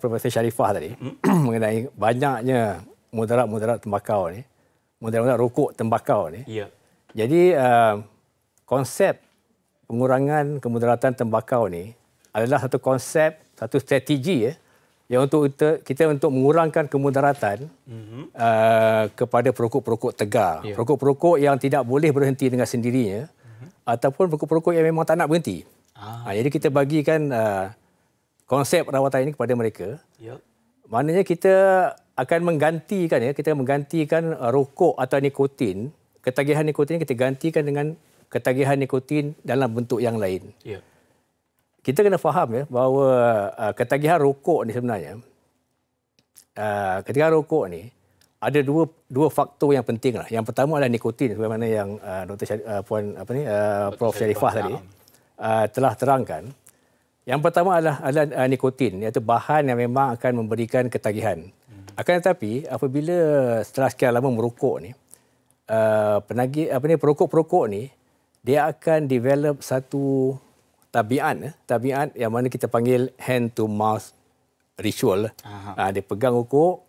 Profesor Sharifah tadi mengenai banyaknya mudarat-mudarat tembakau ni, mudarat-mudarat rokok tembakau ni. Ya. Jadi konsep pengurangan kemudaratan tembakau ni adalah satu konsep, satu strategi yang untuk kita untuk mengurangkan kemudaratan kepada perokok-perokok tegar. Yeah. Perokok-perokok yang tidak boleh berhenti dengan sendirinya ataupun perokok-perokok yang memang tak nak berhenti. Jadi kita bagikan konsep rawatan ini kepada mereka. Yeah. Maknanya kita akan menggantikan rokok atau nikotin, ketagihan nikotin kita gantikan dengan ketagihan nikotin dalam bentuk yang lain. Yeah. Kita kena faham bahawa ketagihan rokok ni sebenarnya, ketagihan rokok ni ada dua faktor yang penting lah. Yang pertama adalah nikotin, sebagaimana yang Prof Sharifah tadi telah terangkan. Yang pertama adalah nikotin, iaitu bahan yang memang akan memberikan ketagihan. Akan tetapi apabila setelah sekian lama merokok ni, perokok-perokok ni dia akan develop satu tabiat yang mana kita panggil hand to mouth ritual. Dia pegang rokok,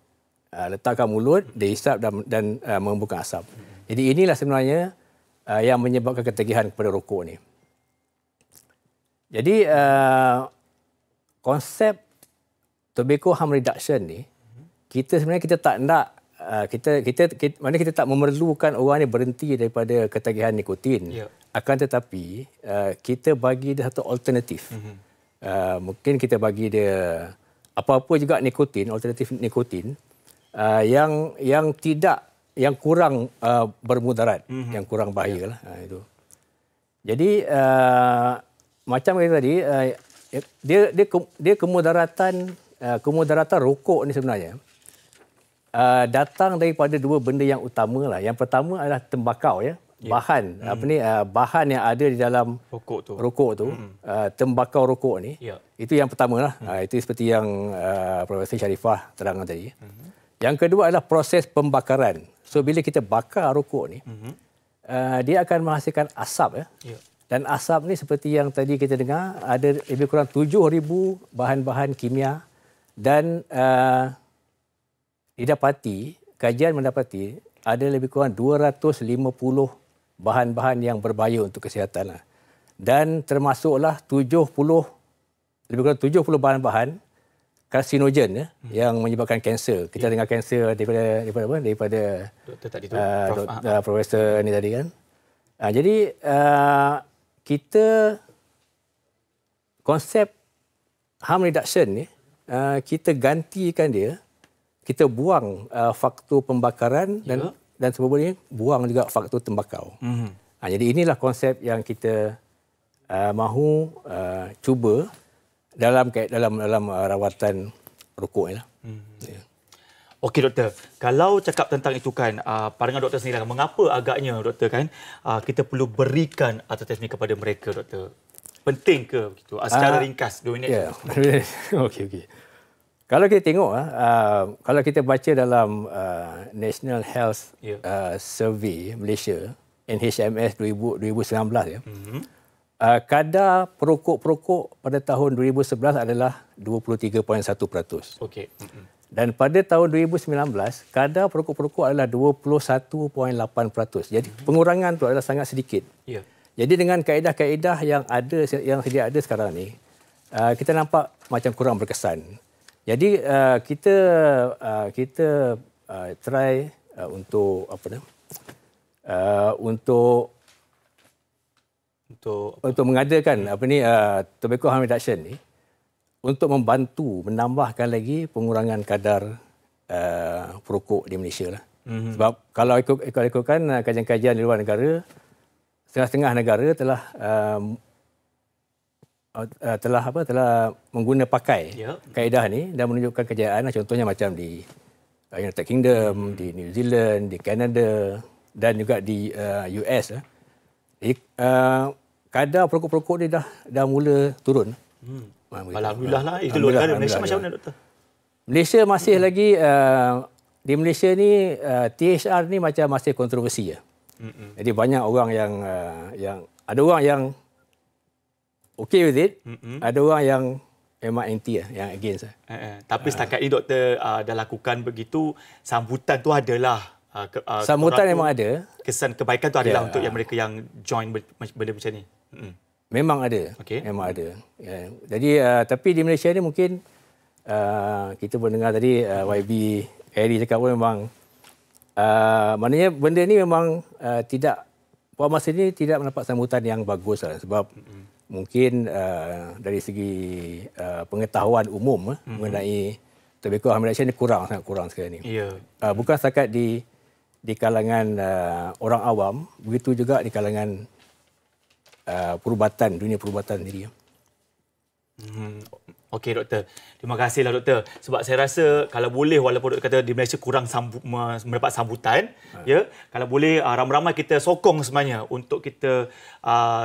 letakkan mulut, dia hisap dan membuka asap. Jadi inilah sebenarnya yang menyebabkan ketagihan kepada rokok ni. Jadi konsep tobacco harm reduction ni, kita tak nak kita tak memerlukan orang ni berhenti daripada ketagihan nikotin. Yeah. Akan tetapi kita bagi dia satu alternatif. Mungkin kita bagi dia apa-apa juga nikotin, alternatif nikotin yang kurang bermudarat, yang kurang bahaya lah. Itu. Jadi macam kata tadi, dia kemudaratan rokok ni sebenarnya datang daripada dua benda yang utama lah. Yang pertama adalah tembakau bahan bahan yang ada di dalam rokok tu tembakau rokok ni. Itu yang pertama lah. Itu seperti yang Profesor Sharifah terangkan tadi. Yang kedua adalah proses pembakaran. So bila kita bakar rokok ni, dia akan menghasilkan asap dan asap ni seperti yang tadi kita dengar, ada lebih kurang 7,000 bahan-bahan kimia dan kajian mendapati ada lebih kurang 250 bahan-bahan yang berbahaya untuk kesihatan. Dan termasuklah lebih kurang 70 bahan-bahan karsinogen yang menyebabkan kanser. Kita dengar kanser daripada Profesor ni tadi kan. Jadi kita konsep harm reduction ni kita gantikan dia. Kita buang faktor pembakaran dan sebagainya, buang juga faktor tembakau. Jadi inilah konsep yang kita mahu cuba dalam rawatan rokok ni lah. Ya. Okey doktor, kalau cakap tentang itu kan, pandangan doktor sendiri, mengapa agaknya doktor kan kita perlu berikan alternatif ni kepada mereka doktor? Penting ke begitu? Secara ringkas 2 minit. Ya. Okey. Kalau kita tengok kalau kita baca dalam National Health Survey Malaysia NHMS 2019 ya. Kadar perokok-perokok pada tahun 2011 adalah 23.1%. Okey. Dan pada tahun 2019, kadar perokok-perokok adalah 21.8%. Jadi pengurangan itu adalah sangat sedikit. Ya. Jadi dengan kaedah-kaedah yang sedia ada sekarang ni, kita nampak macam kurang berkesan. Jadi kita try untuk mengadakan tobacco harm reduction ni untuk membantu menambahkan lagi pengurangan kadar perokok di Malaysia lah. Sebab kalau ikutkan kajian-kajian di luar negara, setengah-setengah negara telah pakai kaedah ni dan menunjukkan kejayaan. Contohnya macam di United Kingdom, di New Zealand, di Canada dan juga di US. Kadar perokok-perokok ni dah mula turun. Alhamdulillah lah. Itu luar negara. Malaysia macam mana doktor? Malaysia masih lagi di Malaysia ni THR ni macam masih kontroversi ya. Jadi banyak orang yang ada orang yang okay with it, ada orang yang memang anti yang against. Tapi setakat ini doktor dah lakukan begitu, sambutan tu adalah sambutan memang ada. Kesan kebaikan tu adalah untuk yang mereka yang join benda macam ni. Memang ada. Okay. Memang ada. Ya. Jadi tapi di Malaysia ni mungkin kita mendengar tadi YB Harry cakap pun memang maknanya benda ni memang tidak pada masa ini tidak mendapat sambutan yang bagus lah, sebab mungkin dari segi pengetahuan umum mengenai tobacco harm reduction ni sangat kurang sekarang ni. Yeah. Bukan setakat di kalangan orang awam, begitu juga di kalangan dunia perubatan sendiri. Okey doktor. Terima kasihlah doktor. Sebab saya rasa kalau boleh, walaupun doktor kata di Malaysia kurang mendapat sambutan, ya, kalau boleh ramai-ramai kita sokong sebenarnya untuk kita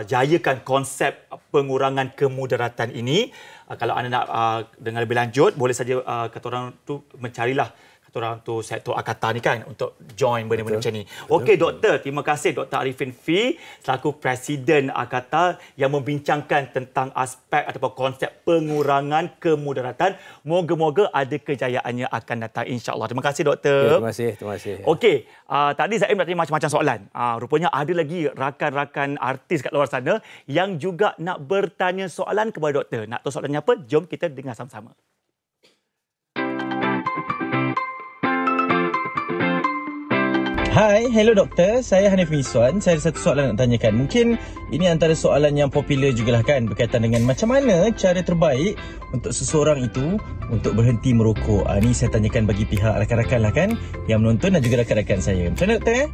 jayakan konsep pengurangan kemudaratan ini. Kalau anda nak dengar lebih lanjut, boleh saja kata orang tu mencarilah orang tu sektor Akata ni kan untuk join benda-benda macam ni. Okey doktor, terima kasih Dr. Arifin Fee selaku Presiden Akata yang membincangkan tentang aspek ataupun konsep pengurangan kemudaratan. Moga-moga ada kejayaannya akan datang insya-Allah. Terima kasih doktor. Terima kasih. Okey, tadi Zaim nak tanya macam-macam soalan. Rupanya ada lagi rakan-rakan artis kat luar sana yang juga nak bertanya soalan kepada doktor. Nak tahu soalannya apa? Jom kita dengar sama-sama. Hai, hello doktor. Saya Hanif Miswan. Saya ada satu soalan nak tanyakan. Mungkin ini antara soalan yang popular jugalah kan, berkaitan dengan macam mana cara terbaik untuk seseorang itu untuk berhenti merokok. Ini saya tanyakan bagi pihak rakan-rakan lah kan, yang menonton dan juga rakan-rakan saya. Macam mana doktor?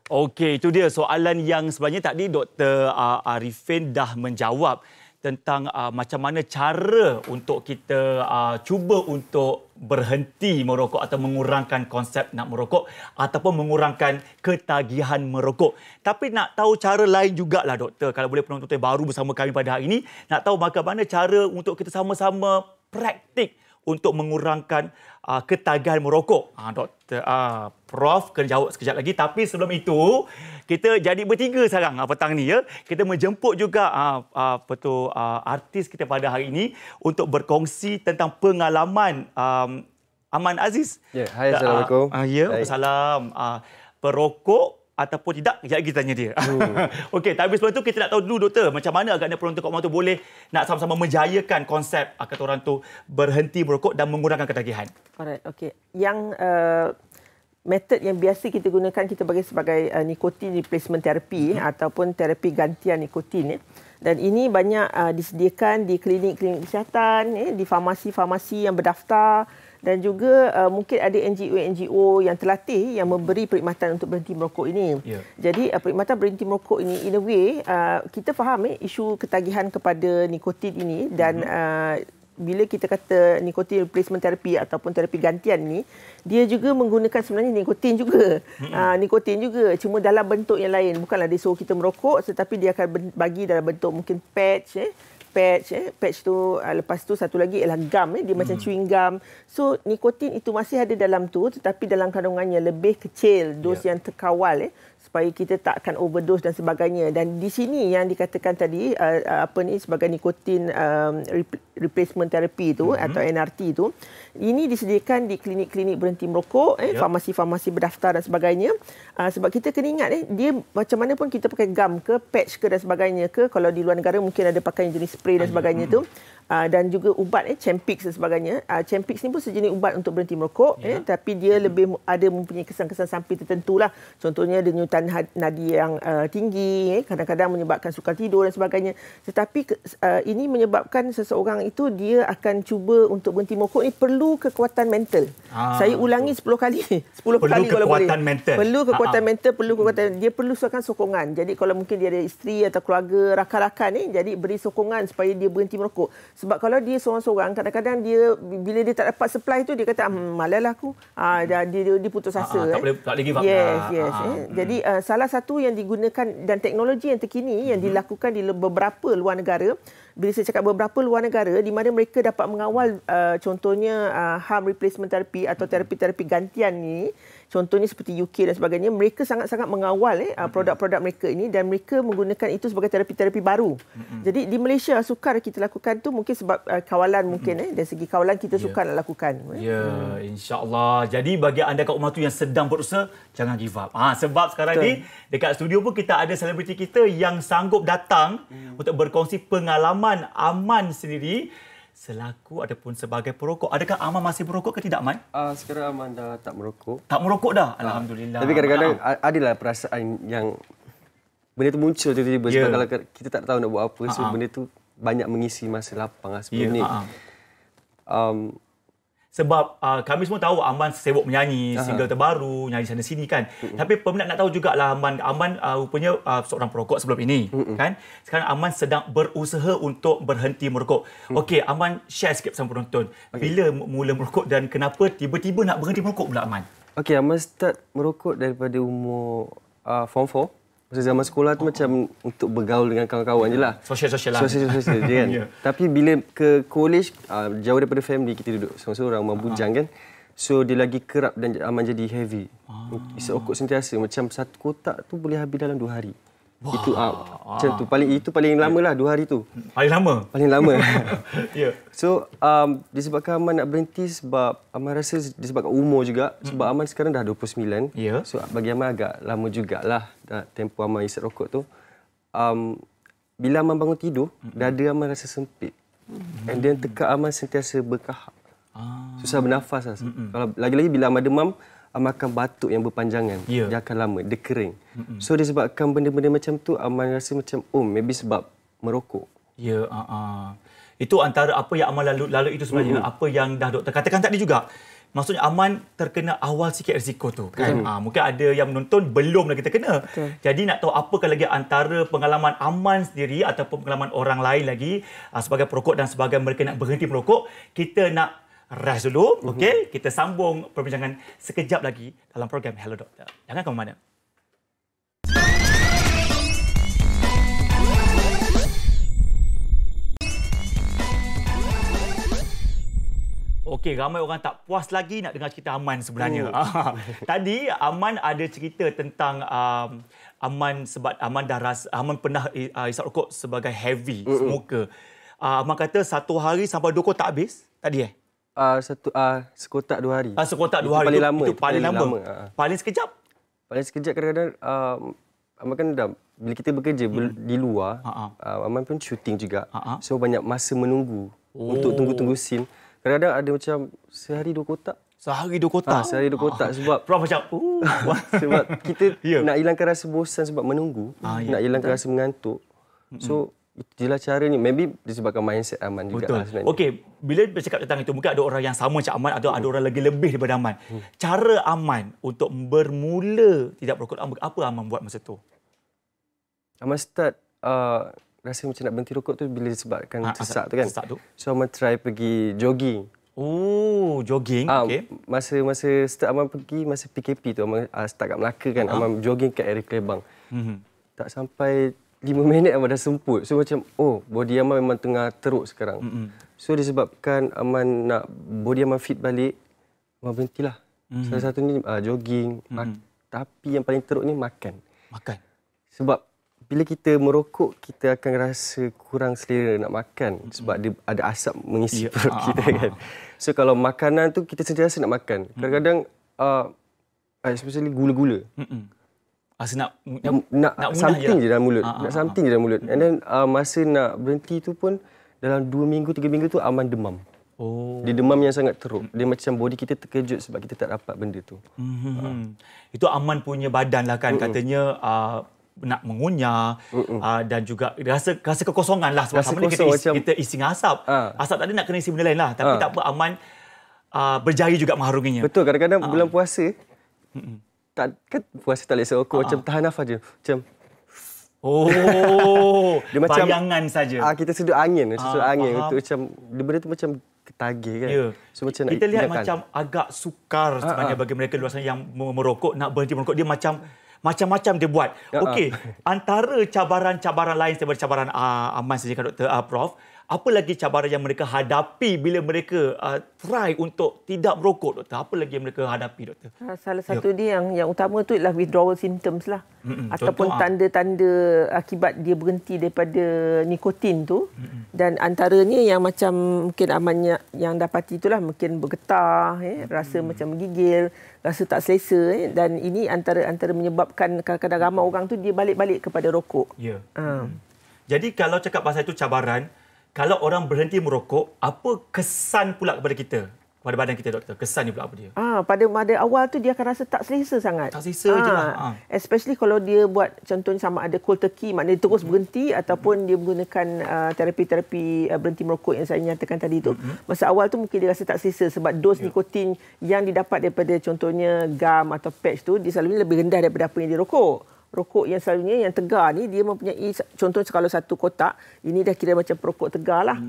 Okey, itu dia soalan yang sebenarnya tadi Dr. Arifin dah menjawab tentang macam mana cara untuk kita cuba untuk berhenti merokok atau mengurangkan konsep nak merokok ataupun mengurangkan ketagihan merokok. Tapi nak tahu cara lain jugalah doktor. Kalau boleh penonton yang baru bersama kami pada hari ini, nak tahu bagaimana cara untuk kita sama-sama praktik untuk mengurangkan ketagihan merokok. Doktor, Prof kena jawab sekejap lagi. Tapi sebelum itu, kita jadi bertiga sekarang petang ni ya. Kita menjemput juga artis kita pada hari ini untuk berkongsi tentang pengalaman Aman Aziz. Ya, hai, Assalamualaikum. Salam. Perokok ataupun tidak, kejap lagi kita tanya dia. Okey, tapi sebelum tu kita nak tahu dulu doktor, macam mana agaknya penonton kat rumah tu boleh nak sama-sama menjayakan konsep kata orang tu berhenti merokok dan mengurangkan ketagihan. Alright, okey. Yang metod yang biasa kita gunakan kita bagi sebagai nikotin replacement therapy ataupun terapi gantian nikotin Dan ini banyak disediakan di klinik-klinik kesihatan, di farmasi-farmasi yang berdaftar dan juga mungkin ada NGO-NGO yang terlatih yang memberi perkhidmatan untuk berhenti merokok ini. Jadi perkhidmatan berhenti merokok ini in a way kita faham isu ketagihan kepada nikotin ini dan bila kita kata nikotin replacement therapy ataupun terapi gantian ni, dia juga menggunakan sebenarnya nikotin juga. Nikotin juga, cuma dalam bentuk yang lain. Bukanlah dia suruh kita merokok, tetapi dia akan bagi dalam bentuk mungkin patch. Patch tu lepas tu satu lagi ialah gum, dia macam chewing gum. So nikotin itu masih ada dalam tu, tetapi dalam kandungannya lebih kecil, dos yang terkawal supaya kita tak akan overdose dan sebagainya. Dan di sini yang dikatakan tadi sebagai nikotin replacement therapy tu atau NRT tu, ini disediakan di klinik-klinik berhenti merokok, farmasi-farmasi berdaftar dan sebagainya. Sebab kita kena ingat dia macam mana pun kita pakai gum ke patch ke dan sebagainya ke, kalau di luar negara mungkin ada pakai jenis spray dan sebagainya tu. Dan juga ubat Champix dan sebagainya. Champix ni pun sejenis ubat untuk berhenti merokok, tapi dia lebih ada mempunyai kesan-kesan samping tertentu lah. Contohnya denyutan nadi yang tinggi, kadang-kadang menyebabkan sukar tidur dan sebagainya. Tetapi ini menyebabkan seseorang itu dia akan cuba untuk berhenti merokok ni perlu kekuatan mental. Saya ulangi 10 kali. 10 kali kalau boleh. Perlu kekuatan mental, perlu kekuatan. Dia perlu sokongan. Jadi kalau mungkin dia ada isteri atau keluarga, rakan-rakan jadi beri sokongan supaya dia berhenti merokok. Sebab kalau dia seorang-seorang, kadang-kadang dia bila dia tak dapat supply tu dia kata malaslah aku. Dia putus asa. Tak boleh give up. Yes. Jadi salah satu yang digunakan dan teknologi yang terkini yang dilakukan di beberapa luar negara. Bila saya cakap beberapa luar negara di mana mereka dapat mengawal contohnya harm replacement therapy atau terapi-terapi gantian ni, contohnya seperti UK dan sebagainya, mereka sangat-sangat mengawal produk-produk mereka ini dan mereka menggunakan itu sebagai terapi-terapi baru. Jadi di Malaysia sukar kita lakukan tu mungkin sebab kawalan mungkin dari segi kawalan kita sukar nak lakukan. InsyaAllah. Jadi bagi anda kat rumah tu yang sedang berusaha, jangan give up. Sebab sekarang ni dekat studio pun kita ada selebriti kita yang sanggup datang untuk berkongsi pengalaman Aman sendiri selaku ataupun sebagai perokok. Adakah Aman masih berokok ke tidak, Aman? Sekarang Aman dah tak merokok. Tak merokok dah? Alhamdulillah. Tapi kadang-kadang adalah perasaan yang benda tu muncul tiba-tiba sebab kalau kita tak tahu nak buat apa, so benda tu banyak mengisi masa lapang sebelum ni. Sebab kami semua tahu Aman sibuk menyanyi, single terbaru, nyanyi sana sini kan. Tapi peminat nak tahu jugalah Aman rupanya seorang perokok sebelum ini kan. Sekarang Aman sedang berusaha untuk berhenti merokok. Okey, Aman share sikit sama penonton. Bila mula merokok dan kenapa tiba-tiba nak berhenti merokok pula, Aman? Okey, Aman start merokok daripada umur form 4. Masa zaman sekolah tu macam untuk bergaul dengan kawan-kawan je lah. Sosial lah. Sosial je kan. Tapi bila ke college, jauh daripada family, kita duduk seorang-seorang, bujang kan. So dia lagi kerap dan Aman jadi heavy. Isi rokok sentiasa. Macam satu kotak tu boleh habis dalam 2 hari. Itu macam tu. Paling lama lah 2 hari tu. Paling lama? Paling lama. So disebabkan Aman nak berhenti sebab Aman rasa disebabkan umur juga. Sebab Aman sekarang dah 29. So bagi Aman agak lama jugalah tempoh Aman isap rokok tu. Bila Aman bangun tidur, dada Aman rasa sempit. And then tekak Aman sentiasa berkahak. Susah bernafas lah. Kalau lagi-lagi bila Aman demam, Aman akan batuk yang berpanjangan. Dia akan lama, dia kering. So disebabkan benda-benda macam tu, Aman rasa macam maybe sebab merokok. Itu antara apa yang Aman lalu itu sebenarnya. Apa yang dah doktor katakan tadi juga. Maksudnya Aman terkena awal sikit risiko tu kan. Mungkin ada yang menonton belum lagi terkena. Jadi nak tahu apakah lagi antara pengalaman Aman sendiri ataupun pengalaman orang lain lagi sebagai perokok dan sebagai mereka nak berhenti merokok, kita nak rest dulu. Okey, kita sambung perbincangan sekejap lagi dalam program Hello Doktor. Jangan ke mana. Okey, ramai orang tak puas lagi nak dengar cerita Aman sebenarnya. Tadi Aman ada cerita tentang Aman sebab Aman dah rasa Aman pernah isap rokok sebagai heavy smoker. Aman kata 1 hari sampai 2 kotak habis tadi Sekotak 2 hari. Sekotak 2 hari. Paling lama. Itu paling lama. Paling sekejap? Paling sekejap kadang-kadang Aman kan dah bila kita bekerja di luar, Aman pun syuting juga. So banyak masa menunggu untuk tunggu-tunggu scene. Kadang-kadang ada macam sehari 2 kotak. Sehari 2 kotak? Sehari 2 kotak sebab Prof macam sebab kita nak hilangkan rasa bosan sebab menunggu, nak hilangkan rasa mengantuk. So itulah cara ni. Maybe disebabkan mindset Aman juga lah sebenarnya. Okey, bila bercakap tentang itu, mungkin ada orang yang sama macam Aman atau ada orang lagi lebih daripada Aman. Cara Aman untuk bermula tidak merokok, apa Aman buat masa tu? Aman start rasa macam nak berhenti rokok tu bila disebabkan sesak tu kan. Sesak tu. So Aman try pergi jogging. Oh, jogging. Okey. Masa start Aman pergi masa PKP tu, Aman start kat Melaka kan. Aman jogging kat area Kelebang. Tak sampai 5 minit Aman dah semput. So macam, body Aman memang tengah teruk sekarang. So disebabkan Aman nak body Aman fit balik, Aman berhentilah. Salah satu ni jogging. Tapi yang paling teruk ni makan. Sebab bila kita merokok, kita akan rasa kurang selera nak makan. Sebab dia ada asap mengisi perut kita kan. So kalau makanan tu kita sentiasa nak makan. Kadang-kadang, especially gula-gula. Rasa nak something je dalam mulut. Nak something je dalam mulut. And then masa nak berhenti tu pun dalam 2 minggu, 3 minggu tu Aman demam. Dia demam yang sangat teruk. Dia macam body kita terkejut sebab kita tak dapat benda tu. Itu Aman punya badan lah kan. Katanya nak mengunyah dan juga rasa kekosongan lah. Sebab sama ni kita ising asap. Asap tadi nak kena isi benda lain lah. Tapi tak apa, Aman berjaya juga mengharunginya. Betul. Kadang-kadang bulan puasa, kan puasa tak boleh serokok, macam tahan nafas je. Macam dia macam bayangan saja. Kita sedut angin, untuk macam benda tu macam ketagih kan. So macam kita lihat macam agak sukar sebenarnya bagi mereka luar sana yang merokok, nak berhenti merokok, dia macam-macam dia buat. Okey, antara cabaran-cabaran lain daripada cabaran Aman saja kan Dr. Prof, apa lagi cabaran yang mereka hadapi bila mereka try untuk tidak merokok, Doktor? Apa lagi yang mereka hadapi, Doktor? Salah satu dia yang utama tu ialah withdrawal symptoms lah. Ataupun tanda-tanda akibat dia berhenti daripada nikotin tu. Dan antaranya yang macam mungkin Aman yang dapati itulah, mungkin bergetar, rasa macam menggigil, rasa tak selesa. Dan ini antara menyebabkan kadang-kadang ramai orang tu dia balik-balik kepada rokok. Jadi kalau cakap pasal itu cabaran, kalau orang berhenti merokok, apa kesan pula kepada kita? Pada badan kita, Doktor? Kesannya pula apa dia? Pada awal tu dia akan rasa tak selesa sangat. Tak selesa je lah. Especially kalau dia buat contohnya sama ada cold turkey, maknanya dia terus berhenti, ataupun dia menggunakan terapi-terapi berhenti merokok yang saya nyatakan tadi tu. Masa awal tu mungkin dia rasa tak selesa sebab dos nikotin yang didapat daripada contohnya gam atau patch tu, dia selalunya lebih rendah daripada apa yang dia rokok. Rokok yang selalunya yang tegar ni dia mempunyai contohnya kalau satu kotak ini dah kira macam perokok tegar lah.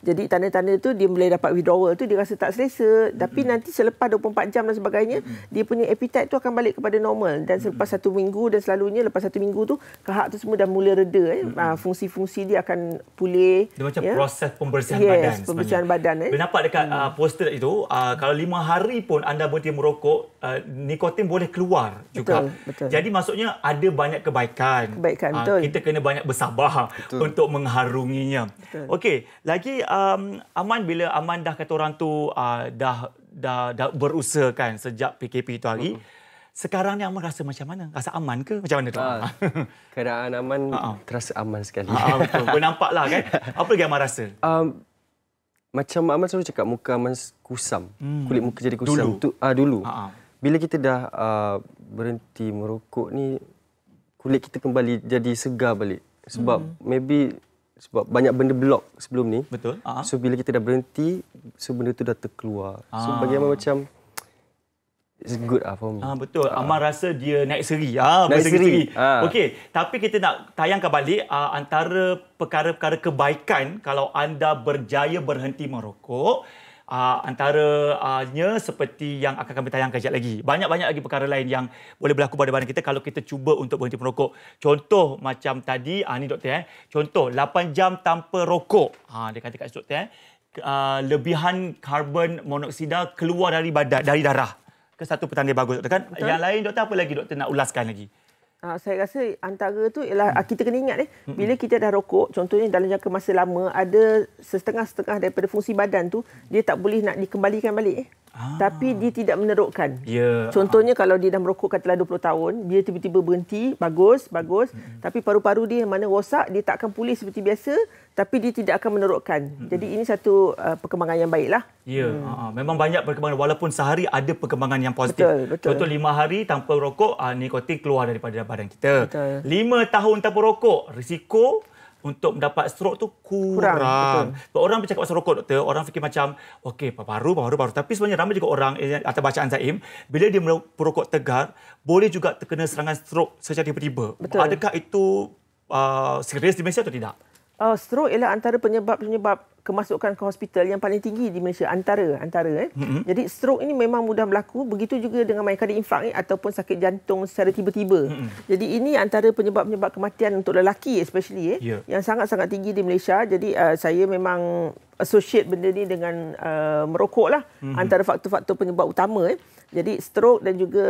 Jadi tanda-tanda tu dia boleh dapat withdrawal tu, dia rasa tak selesa, tapi nanti selepas 24 jam dan sebagainya dia punya appetite tu akan balik kepada normal, dan selepas 1 minggu dan selalunya lepas 1 minggu tu kahak tu semua dah mula reda. Fungsi-fungsi dia akan pulih. Dia macam proses pembersihan badan. Pembersihan badan. Nampak dekat poster itu, kalau 5 hari pun anda berhenti merokok, nikotin boleh keluar juga. Betul. Jadi maksudnya ada banyak kebaikan. Betul. Kita kena banyak bersabar untuk mengharunginya. Okey, lagi Aman, bila Aman dah kata orang tu dah berusaha kan sejak PKP itu hari, sekarang ni Aman rasa macam mana? Rasa aman ke? Macam mana tu? Keadaan Aman terasa aman sekali. Betul. Bernampaklah kan. Apa lagi Aman rasa? Macam Aman selalu cakap muka Aman kusam. Kulit muka jadi kusam. Dulu. Bila kita dah berhenti merokok ni, kulit kita kembali jadi segar balik. Sebab sebab banyak benda blok sebelum ni. Betul. So bila kita dah berhenti, so benda tu dah terkeluar. So bagi Aman macam it's good for me. Betul. Aman rasa dia naik seri. Berseri-seri. Okey, tapi kita nak tayangkan balik antara perkara-perkara kebaikan kalau anda berjaya berhenti merokok. Antaranya seperti yang akan kami tayangkan sekejap lagi. Banyak-banyak lagi perkara lain yang boleh berlaku pada badan kita kalau kita cuba untuk berhenti merokok. Contoh macam tadi, ni Doktor. Contoh, 8 jam tanpa rokok. Dia kata kat Doktor, lebihan karbon monoksida keluar dari badan, dari darah. Ke satu petanda bagus, Doktor kan? Betul. Yang lain, Doktor, apa lagi Doktor nak ulaskan lagi? Saya rasa antara tu ialah kita kena ingat bila kita dah rokok, contohnya dalam jangka masa lama, ada setengah-setengah daripada fungsi badan tu dia tak boleh nak dikembalikan balik. Tapi dia tidak menerukkan. Contohnya kalau dia dah merokok katalah 20 tahun, dia tiba-tiba berhenti, bagus. Tapi paru-paru dia yang mana rosak, dia tak akan pulih seperti biasa, tapi dia tidak akan menerukkan. Jadi ini satu perkembangan yang baiklah. Memang banyak perkembangan, walaupun sehari ada perkembangan yang positif. Betul. Contoh 5 hari tanpa rokok, nikotin keluar daripada badan kita. Betul. 5 tahun tanpa rokok, risiko untuk mendapat stroke tu kurang. Orang bercakap pasal rokok, doktor, orang fikir macam okey, paru. Tapi sebenarnya ramai juga orang atas bacaan Zaim, bila dia merokok tegar, boleh juga terkena serangan stroke secara tiba-tiba. Adakah itu serius di Malaysia atau tidak? Stroke ialah antara penyebab kemasukan ke hospital yang paling tinggi di Malaysia. Antara. Jadi stroke ini memang mudah berlaku. Begitu juga dengan myocardial infarct ataupun sakit jantung secara tiba-tiba. Jadi ini antara penyebab-penyebab kematian untuk lelaki especially yang sangat-sangat tinggi di Malaysia. Jadi saya memang associate benda ni dengan merokok lah. Antara faktor-faktor penyebab utama. Jadi stroke dan juga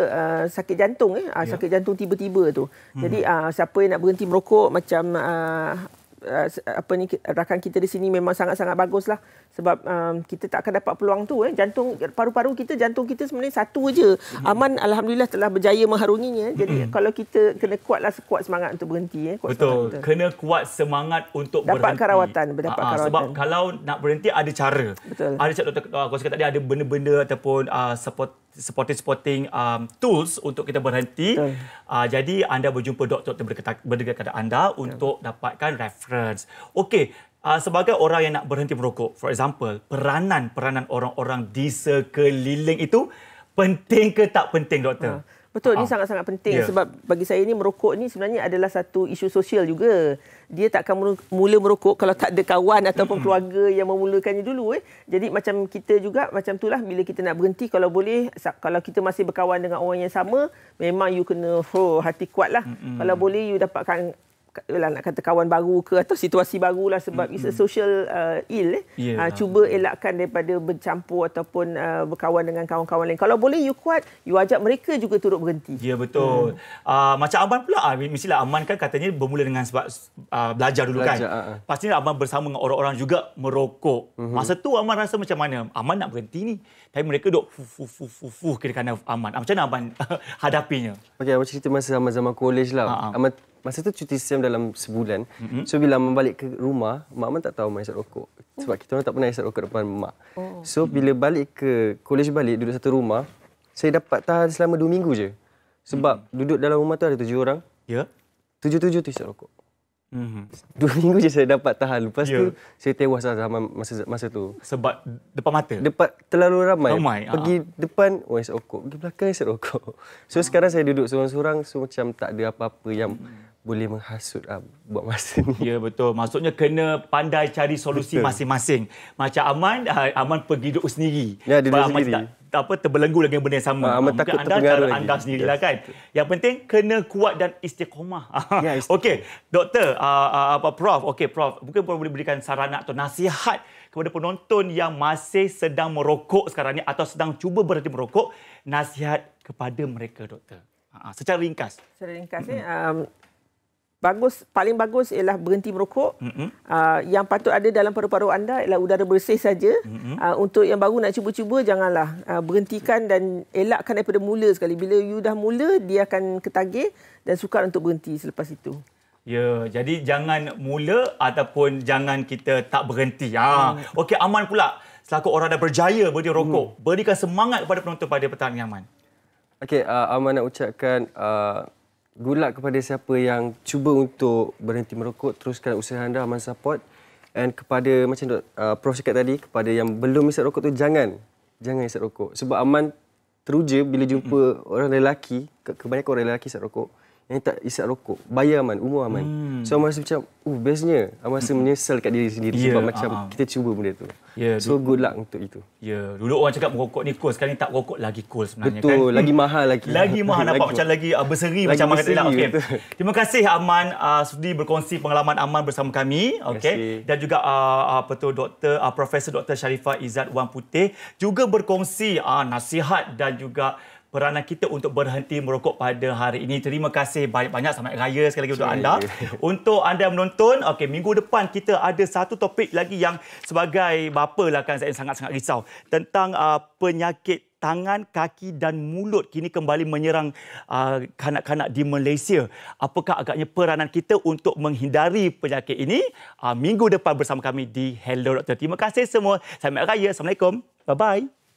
sakit jantung. Sakit jantung tiba-tiba tu. Jadi siapa yang nak berhenti merokok macam rakan kita di sini memang sangat-sangat baguslah sebab kita tak akan dapat peluang tu jantung paru-paru kita, jantung kita sebenarnya satu aja. Aman alhamdulillah telah berjaya mengharunginya. Jadi kalau kita kena kuatlah sekuat semangat untuk berhenti betul. Kena kuat semangat untuk dapat berhenti. Kerawatan, Sebab kalau nak berhenti ada cara. Betul. Ada cara doktor aku cakap tadi ada benda-benda ataupun supporting tools untuk kita berhenti. Jadi anda berjumpa doktor berdekatan anda untuk dapatkan reference. Okey, sebagai orang yang nak berhenti merokok, for example, peranan orang-orang di sekeliling itu penting ke tak penting, doktor? Betul, ini sangat-sangat penting sebab bagi saya ni merokok ni sebenarnya adalah satu isu sosial juga. Dia tak akan mula merokok kalau tak ada kawan ataupun keluarga yang memulakannya dulu. Jadi macam kita juga macam itulah bila kita nak berhenti, kalau boleh, kalau kita masih berkawan dengan orang yang sama, memang you kena hati kuat lah. Kalau boleh you dapatkan nak kata kawan baru ke atau situasi barulah sebab it's a social ill. Cuba elakkan daripada bercampur ataupun berkawan dengan kawan-kawan lain. Kalau boleh you kuat, you ajak mereka juga turut berhenti. Ya, betul. Macam Aman pula, mestilah Aman kan katanya bermula dengan sebab belajar dulu kan. Pastinya Aman bersama dengan orang-orang juga merokok. Masa tu Aman rasa macam mana? Aman nak berhenti ni, tapi mereka duk kira kanan Aman. Macam mana Aman hadapinya? Okey, aku cerita masa zaman college lah. Masa tu cuti SEM dalam sebulan. So bila Aman balik ke rumah, Mak Aman tak tahu Aman isap rokok. Sebab kita orang tak pernah isap rokok depan Mak. So bila balik ke college balik, duduk satu rumah, saya dapat tahan selama 2 minggu je. Sebab duduk dalam rumah tu ada 7 orang. 7 tu isap rokok. 2 minggu je saya dapat tahan. Lepas tu saya tewas lah masa tu. Sebab depan mata? Terlalu ramai. Pergi depan, isap rokok. Pergi belakang, isap rokok. So sekarang saya duduk seorang-seorang, so macam tak ada apa-apa yang boleh menghasut buat masa ni. Ya, betul. Maksudnya kena pandai cari solusi masing-masing. Macam Aman pergi duduk sendiri. Ya, duduk sendiri. Terbelenggu dengan benda yang sama. Aman takut terpengaruh lagi. Anda sendirilah kan. Yang penting kena kuat dan istiqomah. Okey, doktor, Prof. Okey, Prof. Mungkin boleh berikan saranan atau nasihat kepada penonton yang masih sedang merokok sekarang ni atau sedang cuba berhenti merokok. Nasihat kepada mereka, doktor. Secara ringkas. Paling bagus ialah berhenti merokok. Yang patut ada dalam paru-paru anda ialah udara bersih saja. Untuk yang baru nak cuba-cuba, janganlah. Berhentikan dan elakkan daripada mula sekali. Bila you dah mula, dia akan ketagih dan sukar untuk berhenti selepas itu. Ya, jadi jangan mula ataupun jangan kita tak berhenti. Okey, Aman pula. Selaku orang dah berjaya berhenti rokok, berikan semangat kepada penonton pada petang ni, Aman. Okey, Aman nak ucapkan good luck kepada siapa yang cuba untuk berhenti merokok. Teruskan usaha anda, Aman support. And kepada macam Prof cakap tadi, kepada yang belum isap rokok tu jangan isap rokok. Sebab Aman teruja bila jumpa orang lelaki, kebanyakan orang lelaki isap rokok, yang tak isap rokok, bayar Aman, umur Aman. So Aman rasa macam, bestnya. Aman rasa menyesal kat diri sendiri sebab macam kita cuba benda tu. So good luck untuk itu. Dulu orang cakap merokok ni cool, sekarang ni tak rokok lagi cool sebenarnya. Betul, kan? Lagi mahal lagi. Lagi mahal, nampak macam lagi berseri lagi macam Aman kata. Okay. Terima kasih Aman sudi berkongsi pengalaman Aman bersama kami. Okay. Dan juga Profesor Dr. Sharifah Izzat Wan Putih juga berkongsi nasihat dan juga peranan kita untuk berhenti merokok pada hari ini. Terima kasih banyak-banyak. Selamat Raya sekali lagi untuk anda. Untuk anda yang menonton, minggu depan kita ada satu topik lagi yang sebagai bapa lah kan saya sangat-sangat risau. Tentang penyakit tangan, kaki dan mulut kini kembali menyerang kanak-kanak di Malaysia. Apakah agaknya peranan kita untuk menghindari penyakit ini? Minggu depan bersama kami di Hello Doktor. Terima kasih semua. Selamat Raya. Assalamualaikum. Bye-bye.